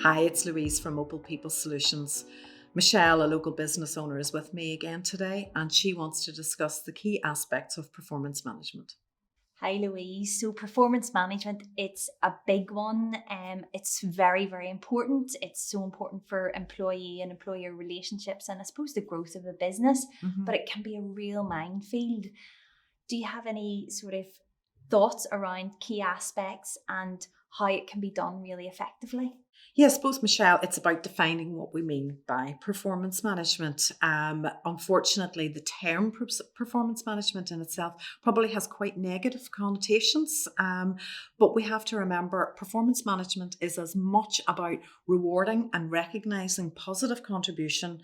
Hi, it's Louise from Opal People Solutions. Michelle, a local business owner, is with me again today, and she wants to discuss the key aspects of performance management. Hi Louise. So performance management, it's a big one. It's very, very important. It's so important for employee and employer relationships and I suppose the growth of a business, but it can be a real minefield. Do you have any sort of thoughts around key aspects and how it can be done really effectively? Yeah, I suppose, Michelle, it's about defining what we mean by performance management. Unfortunately, the term performance management in itself probably has quite negative connotations. But we have to remember performance management is as much about rewarding and recognizing positive contribution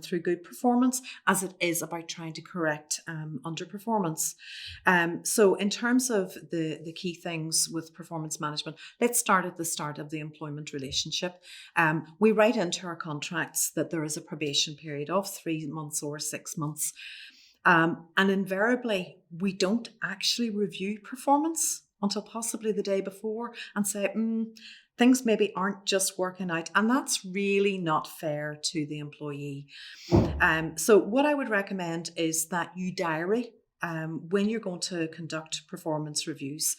through good performance as it is about trying to correct underperformance. So, in terms of the key things with performance management, let's start at the start of the employment relationship. We write into our contracts that there is a probation period of 3 months or 6 months. And invariably, we don't actually review performance until possibly the day before and say, things maybe aren't just working out. And that's really not fair to the employee. So, what I would recommend is that you diary when you're going to conduct performance reviews.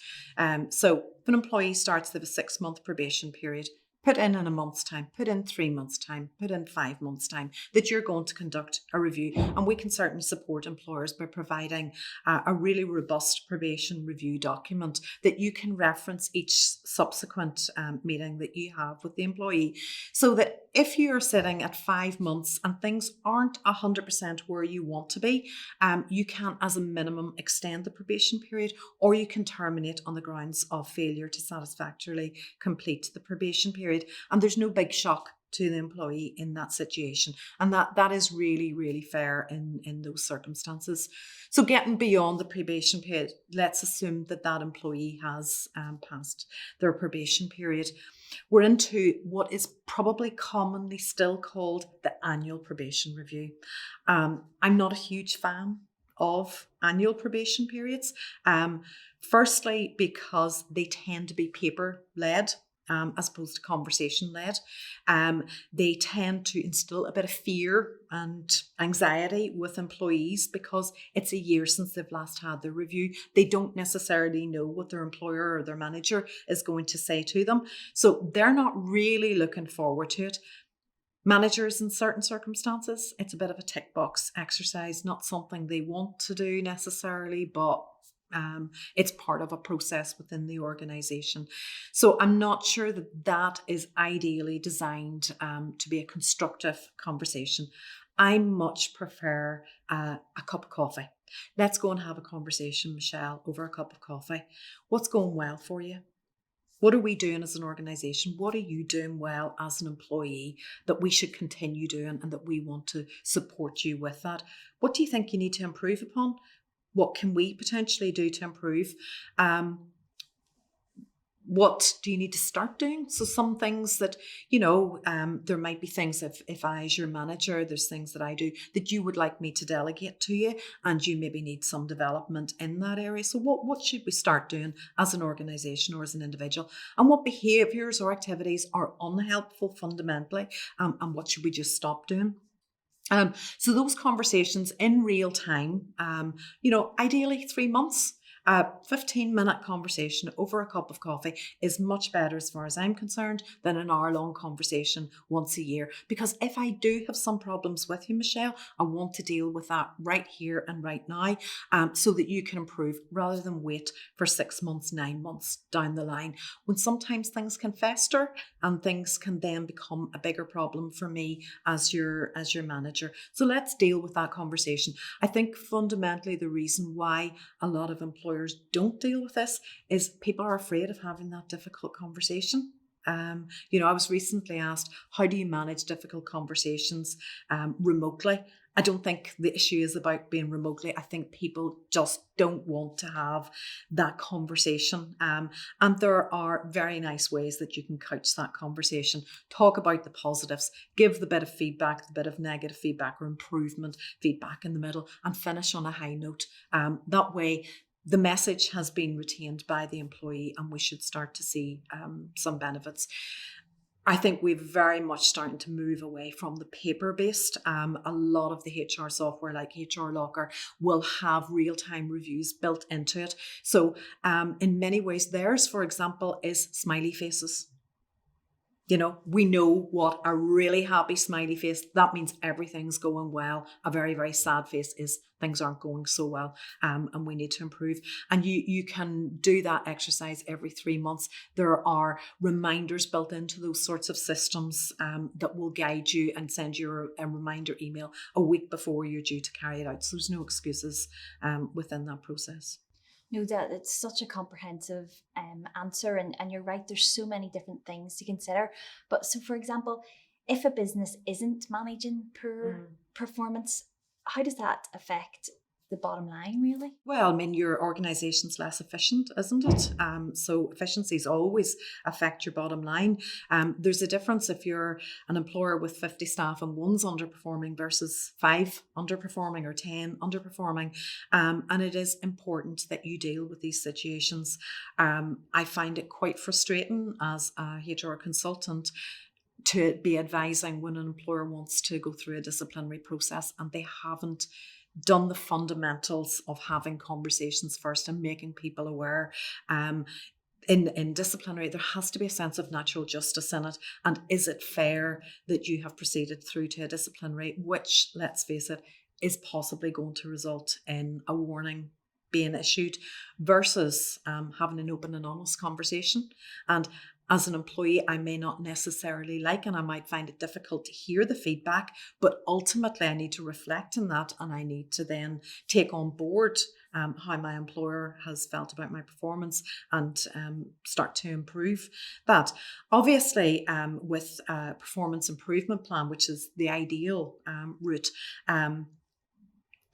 So if an employee starts, they have a 6-month probation period, put in a month's time, put in 3 months' time, put in 5 months' time that you're going to conduct a review. And we can certainly support employers by providing a really robust probation review document that you can reference each subsequent meeting that you have with the employee. So that if you are sitting at 5 months and things aren't 100% where you want to be, you can, as a minimum, extend the probation period, or you can terminate on the grounds of failure to satisfactorily complete the probation period. And there's no big shock to the employee in that situation. And that is really, really fair in those circumstances. So getting beyond the probation period, let's assume that employee has passed their probation period. We're into what is probably commonly still called the annual probation review. I'm not a huge fan of annual probation periods. Firstly, because they tend to be paper led. As opposed to conversation led. They tend to instill a bit of fear and anxiety with employees because it's a year since they've last had their review. They don't necessarily know what their employer or their manager is going to say to them. So they're not really looking forward to it. Managers in certain circumstances, it's a bit of a tick box exercise, not something they want to do necessarily, but it's part of a process within the organization. So I'm not sure that is ideally designed to be a constructive conversation. I much prefer a cup of coffee. Let's go and have a conversation, Michelle, over a cup of coffee. What's going well for you? What are we doing as an organization? What are you doing well as an employee that we should continue doing and that we want to support you with that? What do you think you need to improve upon? What can we potentially do to improve? What do you need to start doing? So some things that, there might be things if I, as your manager, there's things that I do that you would like me to delegate to you and you maybe need some development in that area. So what should we start doing as an organization or as an individual? And what behaviors or activities are unhelpful fundamentally? And what should we just stop doing? So those conversations in real time, ideally 3 months. A 15-minute conversation over a cup of coffee is much better, as far as I'm concerned, than an hour-long conversation once a year. Because if I do have some problems with you, Michelle, I want to deal with that right here and right now, so that you can improve rather than wait for 6 months, 9 months down the line, when sometimes things can fester and things can then become a bigger problem for me as your manager. So let's deal with that conversation. I think fundamentally the reason why a lot of employers don't deal with this is people are afraid of having that difficult conversation. I was recently asked, how do you manage difficult conversations remotely? I don't think the issue is about being remotely. I think people just don't want to have that conversation. And there are very nice ways that you can couch that conversation. Talk about the positives, give the bit of feedback, the bit of negative feedback or improvement feedback in the middle, and finish on a high note. That way, the message has been retained by the employee and we should start to see some benefits. I think we're very much starting to move away from the paper-based. A lot of the HR software like HR Locker will have real-time reviews built into it. So in many ways, theirs, for example, is smiley faces. You know, we know what a really happy smiley face, that means everything's going well. A very, very sad face is things aren't going so well, and we need to improve. And you can do that exercise every 3 months. There are reminders built into those sorts of systems that will guide you and send you a reminder email a week before you're due to carry it out. So there's no excuses within that process. No doubt, it's such a comprehensive answer, and you're right, there's so many different things to consider. But so, for example, if a business isn't managing performance, how does that affect the bottom line, really? Well, I mean, your organisation's less efficient, isn't it? So efficiencies always affect your bottom line. There's a difference if you're an employer with 50 staff and one's underperforming versus 5 underperforming or 10 underperforming. And it is important that you deal with these situations. I find it quite frustrating as a HR consultant to be advising when an employer wants to go through a disciplinary process and they haven't done the fundamentals of having conversations first and making people aware. In disciplinary, there has to be a sense of natural justice in it. And is it fair that you have proceeded through to a disciplinary, which, let's face it, is possibly going to result in a warning being issued, versus having an open and honest conversation. And as an employee, I may not necessarily like, and I might find it difficult to hear the feedback, but ultimately I need to reflect on that, and I need to then take on board how my employer has felt about my performance and start to improve that. Obviously, with a performance improvement plan, which is the ideal route,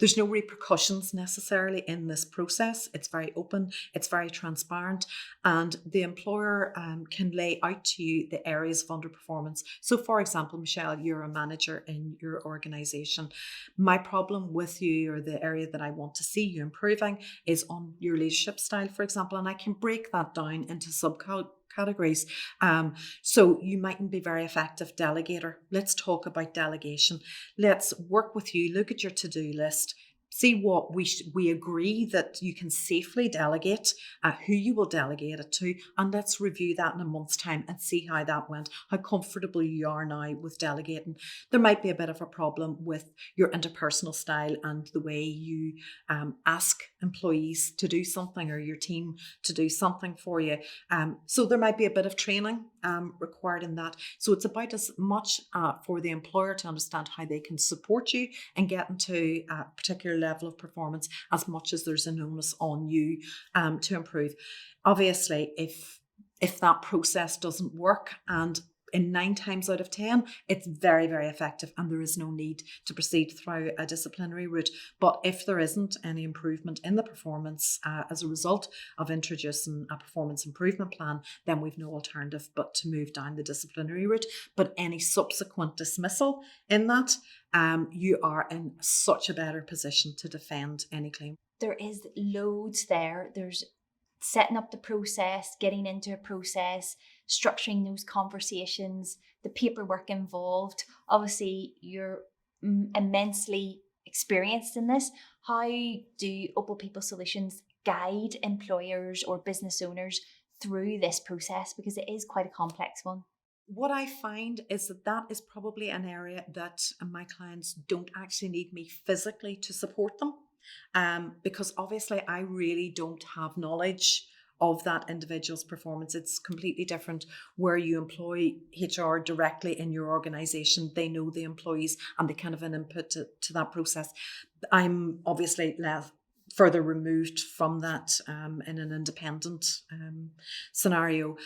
there's no repercussions necessarily in this process. It's very open, it's very transparent, and the employer can lay out to you the areas of underperformance. So, for example, Michelle, you're a manager in your organisation. My problem with you, or the area that I want to see you improving, is on your leadership style, for example, and I can break that down into subcategories. So you mightn't be very effective delegator. Let's talk about delegation. Let's work with you, look at your to-do list, see what we agree that you can safely delegate, who you will delegate it to, and let's review that in a month's time and see how that went, how comfortable you are now with delegating. There might be a bit of a problem with your interpersonal style and the way you ask employees to do something, or your team to do something for you. So there might be a bit of training required in that. So it's about as much for the employer to understand how they can support you and get into a particular level of performance, as much as there's an onus on you to improve. Obviously, if that process doesn't work, and in 9 times out of 10, it's very, very effective and there is no need to proceed through a disciplinary route. But if there isn't any improvement in the performance as a result of introducing a performance improvement plan, then we've no alternative but to move down the disciplinary route. But any subsequent dismissal in that, you are in such a better position to defend any claim. There is loads there. There's setting up the process, getting into a process, structuring those conversations, the paperwork involved. Obviously, you're immensely experienced in this. How do Opal People Solutions guide employers or business owners through this process? Because it is quite a complex one. What I find is that is probably an area that my clients don't actually need me physically to support them, because obviously I really don't have knowledge of that individual's performance. It's completely different where you employ HR directly in your organisation. They know the employees and they kind of an input to that process. I'm obviously further removed from that in an independent scenario.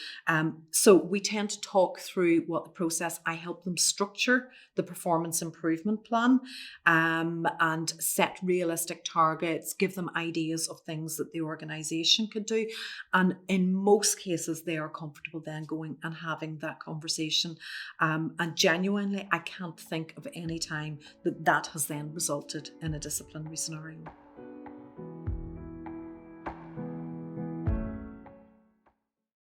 So we tend to talk through what the process, I help them structure the performance improvement plan and set realistic targets, give them ideas of things that the organisation could do. And in most cases, they are comfortable then going and having that conversation. And genuinely, I can't think of any time that has then resulted in a disciplinary scenario.